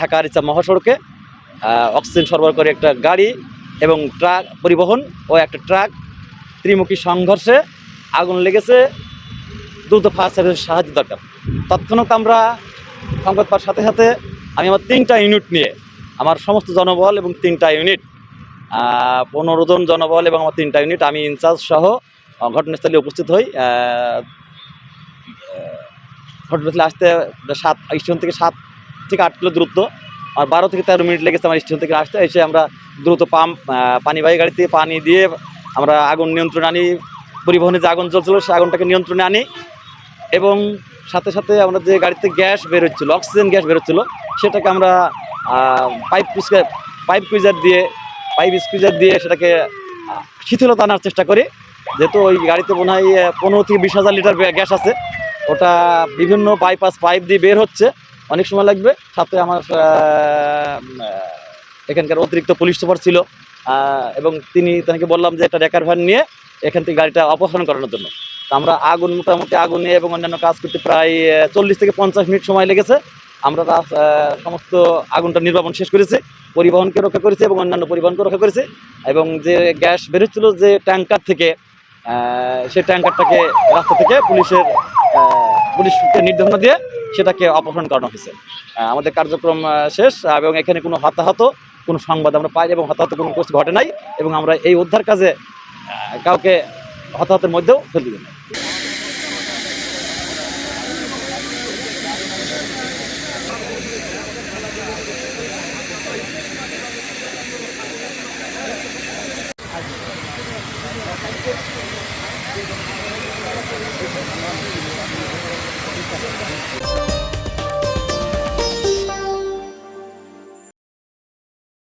ঢাকা আরিচা মহাসড়কে অক্সিজেন সরবরাহ করে একটা গাড়ি এবং ট্রাক পরিবহন ও একটা ট্রাক ত্রিমুখী সংঘর্ষে আগুন লেগেছে। দ্রুত ফায়ার সার্ভিসের সাহায্য দরকার। তৎক্ষণাৎ আমরা সংবাদ পাওয়ার সাথে সাথে আমি আমার 3টা ইউনিট নিয়ে আমার সমস্ত জনবল এবং 3টা ইউনিট 15 জন জনবল এবং আমার 3টা ইউনিট আমি ইনচার্জ সহ ঘটনাস্থলে উপস্থিত হই। ঘটনাস্থলে আসতে স্টেশন থেকে 7 থেকে 8 কিলো দূরত্ব, আর 12 থেকে 13 মিনিট লেগেছে আমার স্টেশন থেকে আসতে। এসে আমরা দ্রুত পানিবাহী গাড়িতে পানি দিয়ে আমরা আগুন নিয়ন্ত্রণে আনি। পরিবহনে যে আগুন জ্বলছিল সে আগুনটাকে নিয়ন্ত্রণে আনি এবং সাথে সাথে আমরা যে গাড়িতে গ্যাস বেরোচ্ছিলো, অক্সিজেন গ্যাস বেরোচ্ছিলো, সেটাকে আমরা পাইপ স্কুইজার দিয়ে সেটাকে শিথিলতা আনার চেষ্টা করি। যেহেতু ওই গাড়িতে মনে হয় 15 থেকে 20,000 লিটার গ্যাস আছে, ওটা বিভিন্ন বাইপাস পাইপ দিয়ে বের হচ্ছে, অনেক সময় লাগবে। সাথে আমার এখানকার অতিরিক্ত পুলিশ সুপার ছিল এবং তাকে বললাম যে একটা রেকার ভ্যান নিয়ে এখান থেকে গাড়িটা অপসারণ করানোর জন্য। আমরা মোটামুটি আগুনে এবং অন্যান্য কাজ করতে প্রায় 40 থেকে 50 মিনিট সময় লেগেছে। আমরা সমস্ত আগুনটা নির্বাপন শেষ করেছি, পরিবহনকে রক্ষা করেছি এবং অন্যান্য পরিবহনকে রক্ষা করেছি। এবং যে গ্যাস বেরোচ্ছিল যে ট্যাঙ্কার থেকে, সেই ট্যাঙ্কারটাকে রাস্তা থেকে পুলিশকে নির্দেশনা দিয়ে সেটাকে অপসারণ করানো হয়েছে। আমাদের কার্যক্রম শেষ এবং এখানে কোনো কোনো সংবাদ আমরা পাই এবং হতাহত কোনো কিছু ঘটে নাই এবং আমরা এই উদ্ধার কাজে কাউকে হতাহতের মধ্যেও ফেলে দিই না।